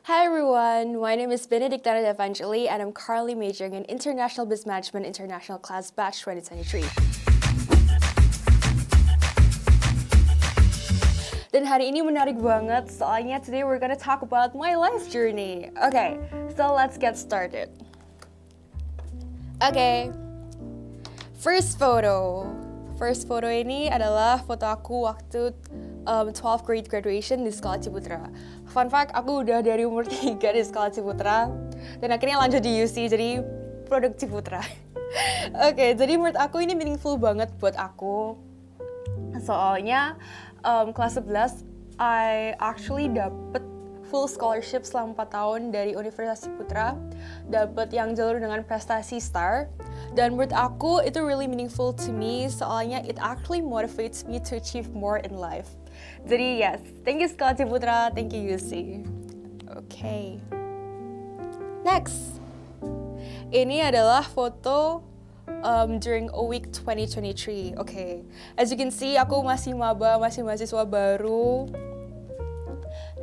Hi everyone, my name is Benedicta Evangeli and I'm currently majoring in International Business Management International Class Batch 2023. Dan hari ini menarik banget soalnya today we're gonna talk about my life journey. Okay, so let's get started. Okay, first photo. First photo ini adalah foto aku waktu 12th grade graduation di Sekolah Ciputra. Fun fact, aku udah dari umur 3 di Sekolah Ciputra dan akhirnya lanjut di UC, jadi produk Ciputra. Oke, jadi menurut aku ini meaningful banget buat aku. Soalnya kelas 11 I actually dapet full scholarship selama 4 tahun dari Universitas Ciputra, dapet yang jalur dengan prestasi STAR, dan menurut aku itu really meaningful to me soalnya it actually motivates me to achieve more in life. Jadi yes, thank you Sekolah Ciputra, thank you UC. Okay. Next. Ini adalah foto during OWIC 2023. Okay. As you can see, aku masih maba, masih mahasiswa baru.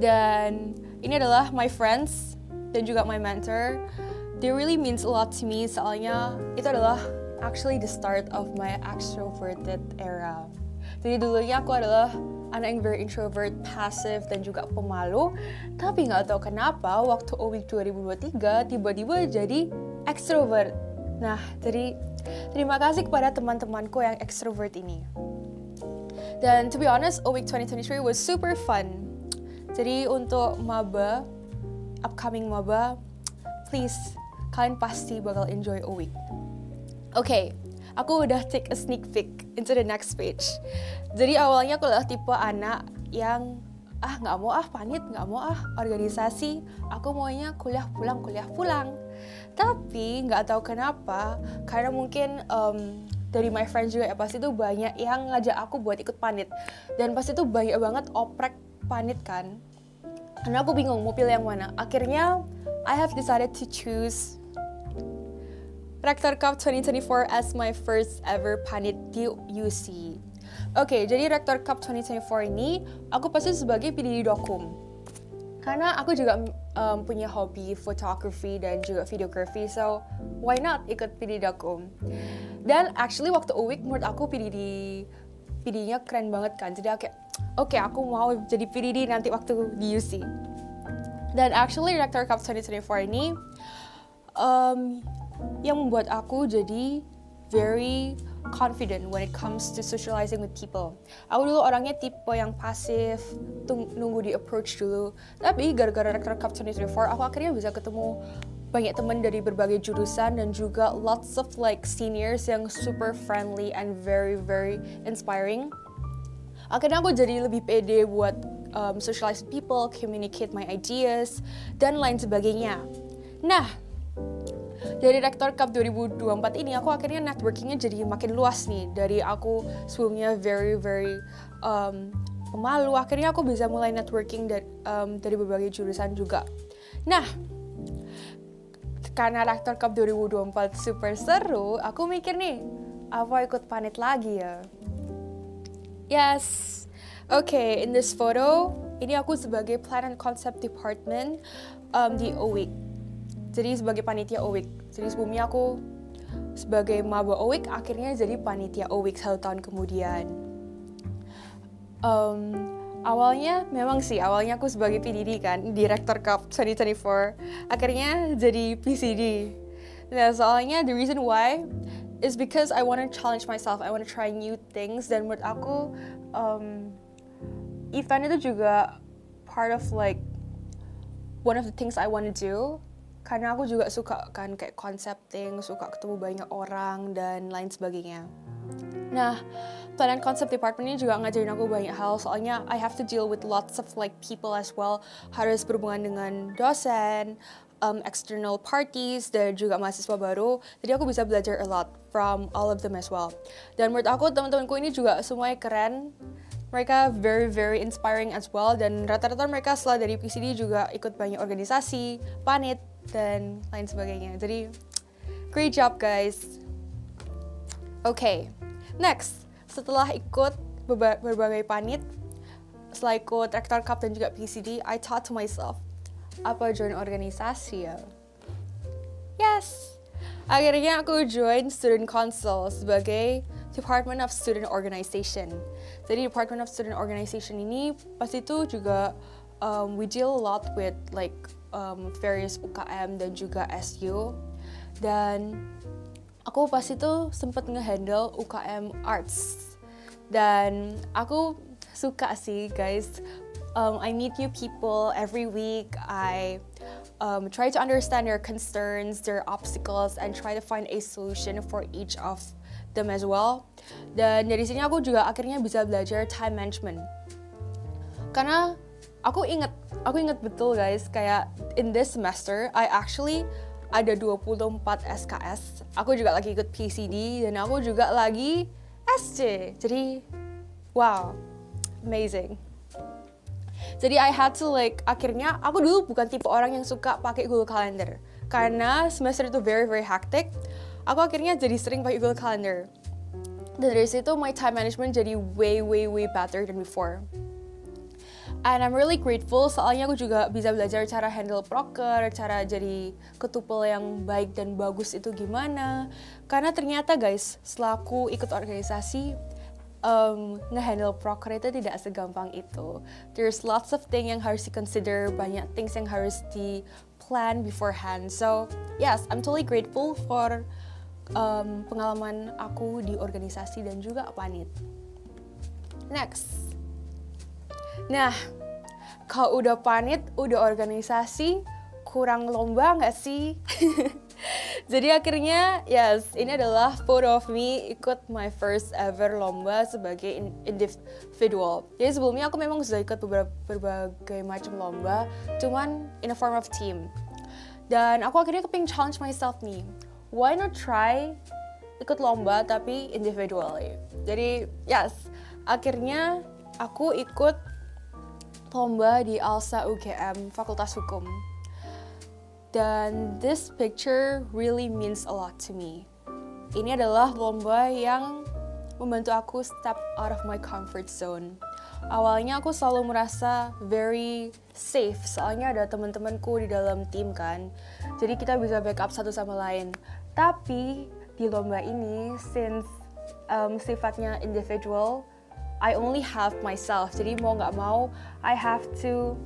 Dan ini adalah my friends dan juga my mentor. They really means a lot to me soalnya itu adalah actually the start of my extroverted era. Jadi dulunya aku adalah anak yang very introvert, passive, dan juga pemalu. Tapi nggak tahu kenapa waktu OWIC 2023 tiba-tiba jadi extrovert. Nah, jadi terima kasih kepada teman-temanku yang extrovert ini. Dan to be honest, OWIC 2023 was super fun. Jadi untuk maba, upcoming maba, please, kalian pasti bakal enjoy OWIC. Okay, aku udah take a sneak peek into the next page. Jadi awalnya aku adalah tipe anak yang nggak mau panit, nggak mau organisasi, aku maunya kuliah pulang. Tapi nggak tahu kenapa, karena mungkin dari my friends juga ya pasti tuh banyak yang ngajak aku buat ikut panit. Dan pasti tuh banyak banget oprek panit kan. Karena aku bingung mau pilih yang mana. Akhirnya I have decided to choose Rector Cup 2024 as my first ever panit di UC. Oke, jadi Rector Cup 2024 ini aku pasti sebagai PDD Dokum. Karena aku juga punya hobi photography dan juga videography, so why not ikut PDD Dokum. Dan actually waktu UWIC menurut aku PD-nya keren banget kan. Jadi oke, aku mau jadi PDD nanti waktu di UC. Dan actually Rector Cup 2024 ini yang membuat aku jadi very confident when it comes to socializing with people. Aku dulu orangnya tipe yang pasif, nunggu di approach dulu. Tapi gara-gara Rector Cup 2024, aku akhirnya bisa ketemu banyak teman dari berbagai jurusan dan juga lots of like seniors yang super friendly and very very inspiring. Akhirnya aku jadi lebih pede buat socialize with people, communicate my ideas, dan lain sebagainya. Nah, dari Rector Cup 2024 ini aku akhirnya networkingnya jadi makin luas nih. Dari aku sebelumnya very very pemalu, akhirnya aku bisa mulai networking dari berbagai jurusan juga. Nah, karena Rector Cup 2024 super seru, aku mikir nih, apa ikut panit lagi ya? Yes. Okay, in this photo, ini aku sebagai Plan and Concept Department di OWIC. Jadi sebagai panitia OWIC. Jadi sebelumnya aku sebagai maba OWIC, akhirnya jadi panitia OWIC 1 tahun kemudian. Awalnya aku sebagai PDD kan di Rector Cup 2024. Akhirnya jadi PCD. Nah, soalnya the reason why is because I want to challenge myself. I want to try new things. Dan menurut aku event itu juga part of like one of the things I want to do. Karena aku juga suka kan kayak concepting, suka ketemu banyak orang dan lain sebagainya. Nah, Plan and Concept Department ini juga ngajarin aku banyak hal, soalnya I have to deal with lots of like people as well. Harus berhubungan dengan dosen, external parties, dan juga mahasiswa baru. Jadi aku bisa belajar a lot from all of them as well. Dan menurut aku teman-temanku ini juga semuanya keren. Mereka very very inspiring as well, dan rata-rata mereka setelah dari PCD juga ikut banyak organisasi, panit, dan lain sebagainya. Jadi great job guys. Okay, next, setelah ikut berbagai panit, setelah ikut Rector Cup dan juga PCD, I thought to myself, Apa join organisasi ya? Yes! Akhirnya aku join Student Council sebagai Department of Student Organization. Jadi Department of Student Organization ini pas itu juga we deal a lot with like various UKM dan juga SU. Dan aku pas itu sempat ngehandle UKM Arts. Dan aku suka sih guys. I meet new people every week. I try to understand their concerns, their obstacles, and try to find a solution for each of them as well. Dan dari sini aku juga akhirnya bisa belajar time management. Karena aku inget betul guys, kayak in this semester I actually ada 24 SKS. Aku juga lagi ikut PCD dan aku juga lagi SC. Jadi wow, amazing. Jadi I had to like, akhirnya aku dulu bukan tipe orang yang suka pakai Google Calendar. Karena semester itu very hectic, aku akhirnya jadi sering pakai Google Calendar. Dan dari situ my time management jadi way better than before. And I'm really grateful soalnya aku juga bisa belajar cara handle proker, cara jadi ketupel yang baik dan bagus itu gimana. Karena ternyata guys, setelah aku ikut organisasi, nge-handle proker itu tidak segampang itu. There's lots of things yang harus di-consider, banyak things yang harus di-plan beforehand. So yes, I'm totally grateful for pengalaman aku di organisasi dan juga panit. Next. Nah, kalau udah panit, udah organisasi, kurang lomba nggak sih? Jadi akhirnya, yes, ini adalah photo of me ikut my first ever lomba sebagai individual. Jadi sebelumnya aku memang sudah ikut berbagai macam lomba, cuman in a form of team. Dan aku akhirnya keping challenge myself nih, why not try ikut lomba tapi individually. Jadi yes, akhirnya aku ikut lomba di ALSA UGM Fakultas Hukum. Dan this picture really means a lot to me. Ini adalah lomba yang membantu aku step out of my comfort zone. Awalnya aku selalu merasa very safe, soalnya ada teman-temanku di dalam tim kan. Jadi kita bisa backup satu sama lain. Tapi di lomba ini, since sifatnya individual, I only have myself. Jadi mau nggak mau, I have to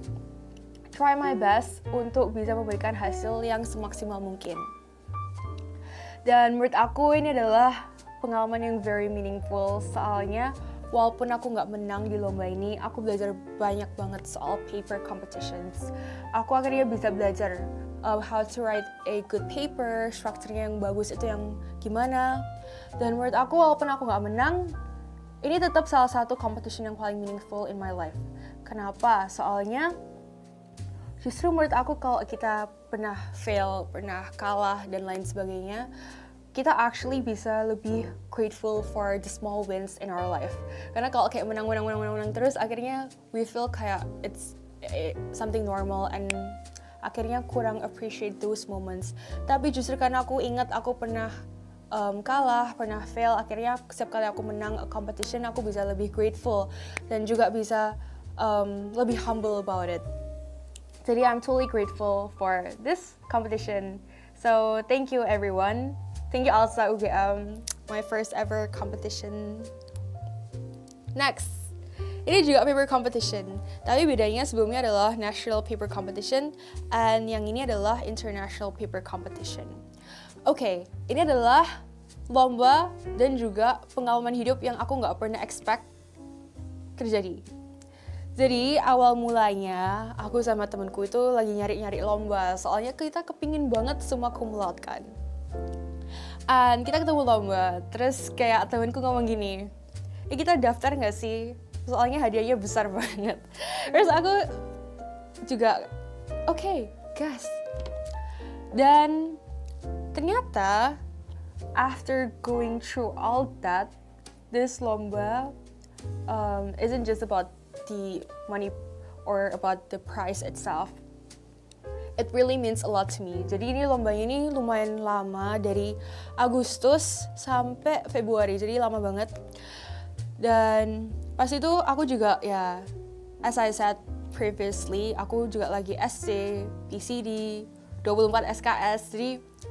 try my best untuk bisa memberikan hasil yang semaksimal mungkin. Dan menurut aku ini adalah pengalaman yang very meaningful, soalnya walaupun aku nggak menang di lomba ini, aku belajar banyak banget soal paper competitions. Aku akhirnya bisa belajar how to write a good paper, strukturnya yang bagus itu yang gimana. Dan menurut aku walaupun aku nggak menang, ini tetap salah satu competition yang paling meaningful in my life. Kenapa? Soalnya justru menurut aku kalau kita pernah fail, pernah kalah dan lain sebagainya, kita actually bisa lebih grateful for the small wins in our life. Karena kalau kayak menang terus, akhirnya we feel kayak it's something normal and akhirnya kurang appreciate those moments. Tapi justru karena aku ingat aku pernah kalah, pernah fail, akhirnya setiap kali aku menang a competition, aku bisa lebih grateful dan juga bisa lebih humble about it. Jadi I'm totally grateful for this competition. So thank you everyone. Thank you ALSA UGM, my first ever competition. Next, ini juga paper competition. Tapi bedanya sebelumnya adalah national paper competition, and yang ini adalah international paper competition. Oke, ini adalah lomba dan juga pengalaman hidup yang aku nggak pernah expect terjadi. Jadi awal mulanya aku sama temenku itu lagi nyari-nyari lomba, soalnya kita kepingin banget semua cum laude kan. And kita ketemu lomba, terus kayak temenku ngomong gini, kita daftar gak sih? Soalnya hadiahnya besar banget. Terus aku juga, okay, gas. Dan ternyata after going through all that, this lomba isn't just about the money or about the prize itself. It really means a lot to me. Jadi ini lombanya ini lumayan lama, dari Agustus sampai Februari, jadi lama banget. Dan pas itu aku juga ya, as I said, previously, aku juga lagi SC, PCD, 24 SKS, jadi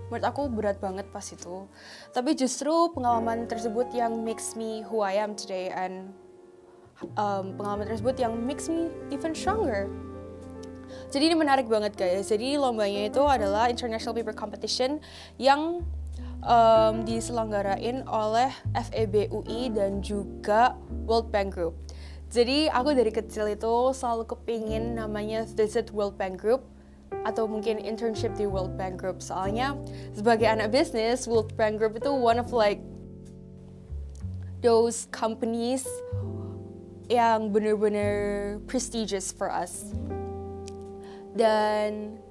menurut aku berat banget pas itu. Tapi justru pengalaman tersebut yang makes me who I am today, and pengalaman tersebut yang makes me even stronger. Jadi ini menarik banget guys. Jadi lombanya itu adalah International Paper Competition yang diselenggarain oleh FEB UI dan juga World Bank Group. Jadi aku dari kecil itu selalu kepingin namanya visit World Bank Group atau mungkin internship di World Bank Group. Soalnya sebagai anak bisnis, World Bank Group itu one of like those companies yang bener-bener prestigious for us. Dan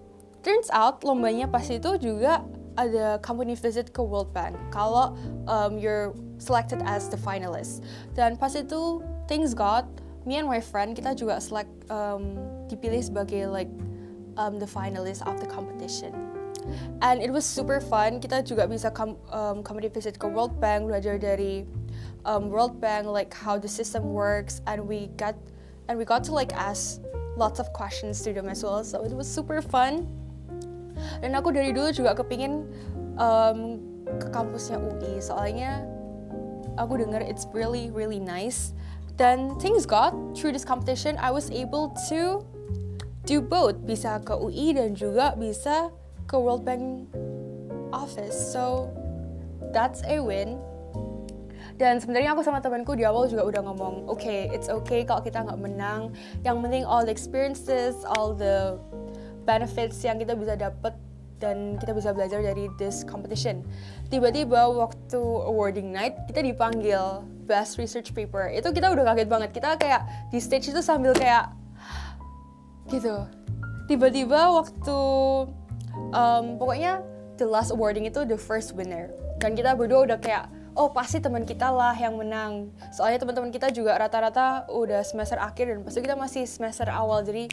turns out lombanya pas itu juga ada company visit ke World Bank kalau you're selected as the finalist. Dan pas itu things got, me and my friend kita juga dipilih sebagai like the finalist of the competition. And it was super fun. Kita juga bisa company visit ke World Bank, belajar dari World Bank like how the system works, and we got to like ask lots of questions to them as well. So it was super fun. Dan aku dari dulu juga kepingin ke kampusnya UI, soalnya aku dengar it's really really nice. Dan things got, through this competition I was able to do both, bisa ke UI dan juga bisa ke World Bank office. So that's a win. Dan sebenarnya aku sama temanku di awal juga udah ngomong, it's okay kalau kita nggak menang. Yang penting all the experiences, all the benefits yang kita bisa dapat dan kita bisa belajar dari this competition. Tiba-tiba waktu awarding night kita dipanggil best research paper. Itu kita udah kaget banget. Kita kayak di stage itu sambil kayak gitu. Tiba-tiba waktu pokoknya the last awarding itu the first winner. Dan kita berdua udah kayak, oh pasti teman kita lah yang menang. Soalnya teman-teman kita juga rata-rata udah semester akhir dan pasti kita masih semester awal. Jadi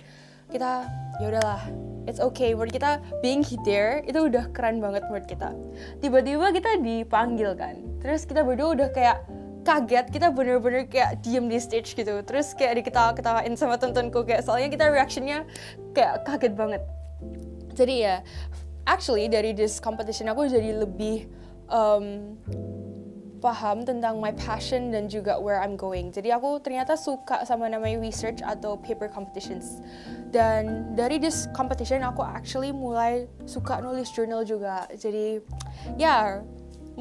kita ya udahlah, it's okay. Menurut kita being there itu udah keren banget menurut kita. Tiba-tiba kita dipanggil kan, terus kita berdua udah kayak kaget. Kita bener-bener kayak diem di stage gitu, terus kayak diketawa-ketawain sama temen-temenku, kayak soalnya kita reactionnya kayak kaget banget. Jadi ya actually dari this competition aku jadi lebih paham tentang my passion dan juga where I'm going. Jadi aku ternyata suka sama namanya research atau paper competitions. Dan dari this competition aku actually mulai suka nulis journal juga. Jadi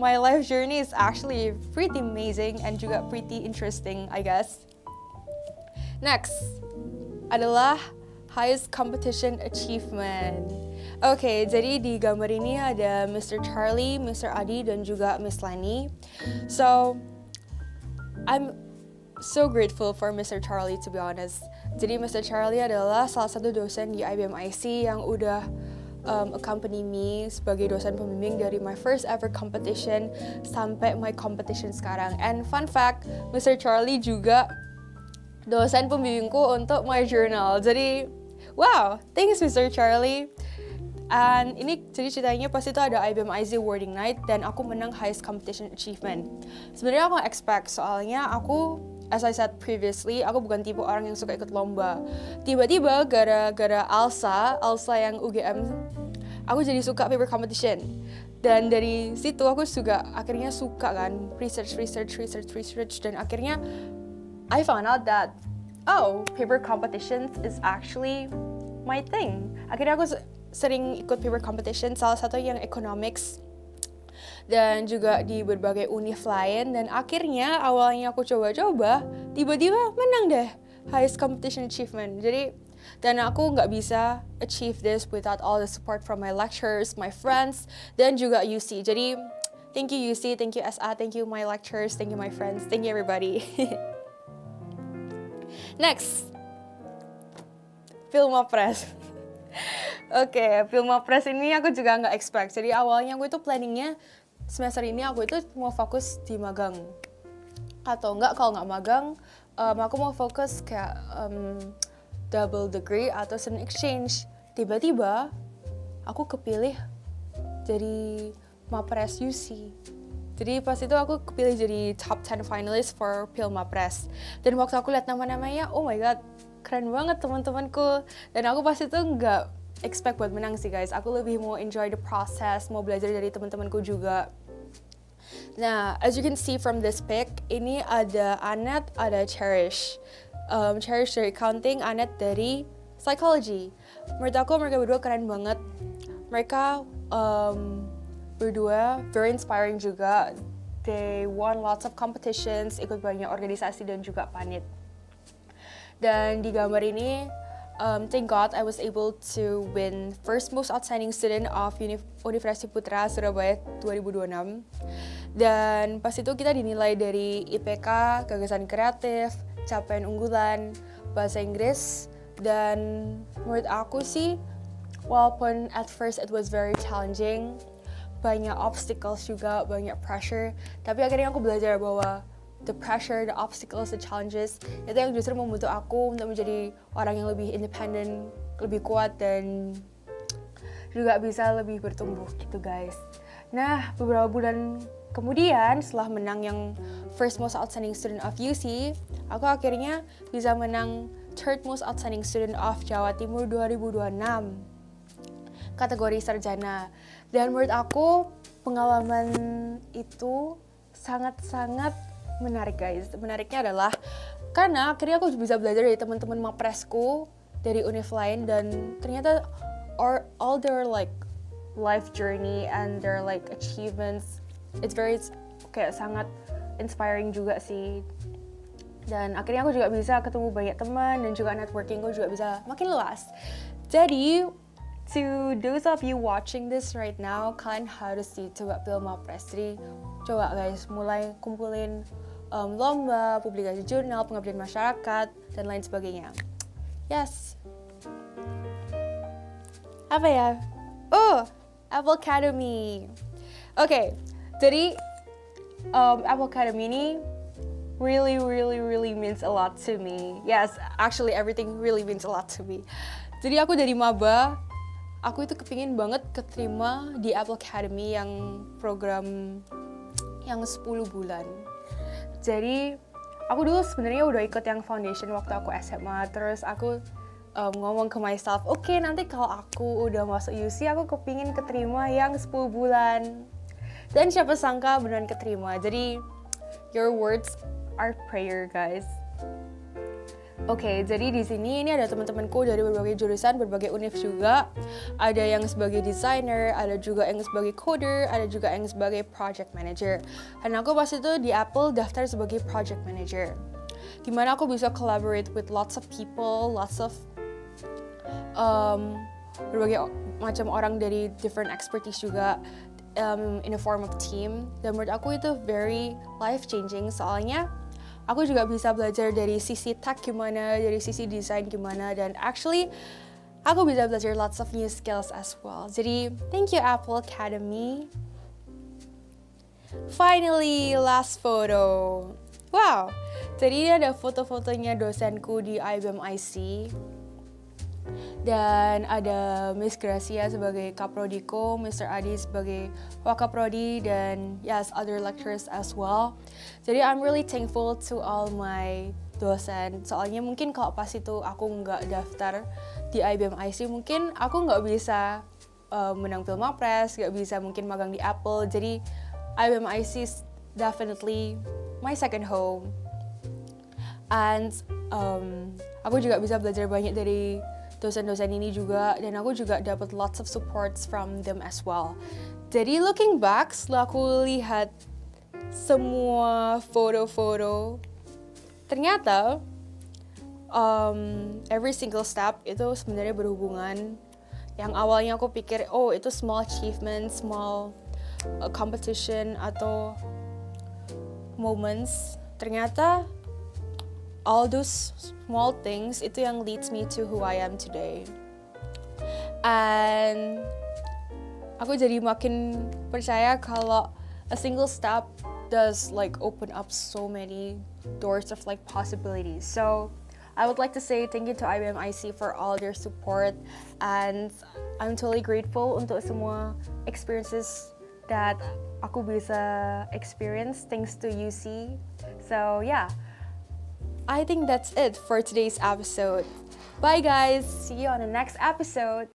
my life journey is actually pretty amazing and juga pretty interesting, I guess. Next adalah highest competition achievement. Jadi di gambar ini ada Mr. Charlie, Mr. Adi, dan juga Miss Lani. So, I'm so grateful for Mr. Charlie, to be honest. Jadi Mr. Charlie adalah salah satu dosen di IBM IC yang udah accompany me sebagai dosen pembimbing dari my first ever competition sampai my competition sekarang. And fun fact, Mr. Charlie juga dosen pembimbingku untuk my journal. Jadi, wow, thanks Mr. Charlie. And ini jadi ceritanya pas itu ada IBM IZ awarding night dan aku menang highest competition achievement. Sebenarnya aku gak expect, soalnya aku, as I said previously, aku bukan tipe orang yang suka ikut lomba. Tiba-tiba gara-gara Alsa yang UGM, aku jadi suka paper competition. Dan dari situ aku juga akhirnya suka kan research dan akhirnya I found out that paper competitions is actually my thing. Akhirnya aku sering ikut paper competition, salah satu yang economics dan juga di berbagai univ lain, dan akhirnya awalnya aku coba-coba tiba-tiba menang deh highest competition achievement. Jadi dan aku nggak bisa achieve this without all the support from my lecturers, my friends, dan juga UC. Jadi thank you UC, thank you SA, thank you my lecturers, thank you my friends, thank you everybody. Next, Filmapres. Filmapres ini aku juga nggak expect. Jadi awalnya aku itu planningnya semester ini aku itu mau fokus di magang. Atau enggak, kalau nggak magang, aku mau fokus kayak double degree atau student exchange. Tiba-tiba aku kepilih jadi Mapres UC. Jadi pas itu aku kepilih jadi top 10 finalist for Filmapres. Dan waktu aku lihat nama-namanya, oh my god, keren banget teman-temanku. Dan aku pasti tuh nggak expect buat menang sih guys. Aku lebih mau enjoy the process, mau belajar dari teman-temanku juga. Nah, as you can see from this pic, ini ada Anet, ada Cherish. Cherish dari accounting, Anet dari psychology. Menurut aku mereka berdua keren banget. Mereka berdua very inspiring juga. They won lots of competitions, ikut banyak organisasi dan juga panit. Dan di gambar ini, thank God I was able to win first most outstanding student of Universitas Putra Surabaya 2026. Dan pas itu kita dinilai dari IPK, gagasan kreatif, capaian unggulan, bahasa Inggris, dan menurut aku sih, walaupun at first it was very challenging, banyak obstacles juga, banyak pressure, tapi akhirnya aku belajar bahwa the pressure, the obstacles, the challenges itu yang justru membentuk aku untuk menjadi orang yang lebih independen, lebih kuat, dan juga bisa lebih bertumbuh gitu guys. Nah, beberapa bulan kemudian setelah menang yang first most outstanding student of UC, aku akhirnya bisa menang third most outstanding student of Jawa Timur 2026 kategori sarjana. Dan menurut aku pengalaman itu sangat-sangat menarik guys. Menariknya adalah karena akhirnya aku bisa belajar dari teman-teman mapresku dari univ lain, dan ternyata all their like life journey and their like achievements, it's very kayak sangat inspiring juga sih. Dan akhirnya aku juga bisa ketemu banyak teman dan juga networkingku juga bisa makin luas. Jadi to those of you watching this right now, kalian harus sih coba pilih Mapres. Jadi coba guys mulai kumpulin lomba, publikasi jurnal, pengabdian masyarakat, dan lain sebagainya. Yes. Apa ya? Oh, Apple Academy. Okay, jadi Apple Academy ini really means a lot to me. Yes, actually everything really means a lot to me. Jadi aku dari maba, aku itu kepingin banget keterima di Apple Academy yang program yang 10 bulan. Jadi aku dulu sebenarnya udah ikut yang foundation waktu aku SMA, terus aku ngomong ke myself, oke, nanti kalau aku udah masuk UC, aku kepingin keterima yang 10 bulan. Dan siapa sangka beneran keterima. Jadi your words are prayer guys. Oke, jadi di sini ini ada teman-temanku dari berbagai jurusan, berbagai univ juga. Ada yang sebagai designer, ada juga yang sebagai coder, ada juga yang sebagai project manager. Dan aku pas itu di Apple daftar sebagai project manager. Dimana aku bisa collaborate with lots of people, lots of berbagai macam orang dari different expertise juga, in a form of team. Dan menurut aku itu very life changing, soalnya aku juga bisa belajar dari sisi tech gimana, dari sisi desain gimana, dan actually aku bisa belajar lots of new skills as well. Jadi thank you Apple Academy. Finally, last photo. Wow, jadi ini ada foto-fotonya dosenku di IBM IC. Dan ada Miss Gracia sebagai Kaprodiko, Mr. Adi sebagai Wakaprodi, dan yes, other lecturers as well. Jadi I'm really thankful to all my dosen. Soalnya mungkin kalau pas itu aku nggak daftar di IBM IC, mungkin aku nggak bisa menang Filmapres, nggak bisa mungkin magang di Apple. Jadi IBM IC is definitely my second home. And aku juga bisa belajar banyak dari dosen-dosen ini juga, dan aku juga dapat lots of supports from them as well. Jadi looking back, setelah aku lihat semua foto-foto, ternyata every single step itu sebenarnya berhubungan. Yang awalnya aku pikir, oh itu small achievement, small competition atau moments, ternyata all those small things itu yang leads me to who I am today. And aku jadi makin percaya kalau a single step does like open up so many doors of like possibilities. So I would like to say thank you to IBM IC for all their support, and I'm totally grateful untuk semua experiences that aku bisa experience thanks to UC. So yeah, I think that's it for today's episode. Bye guys, see you on the next episode.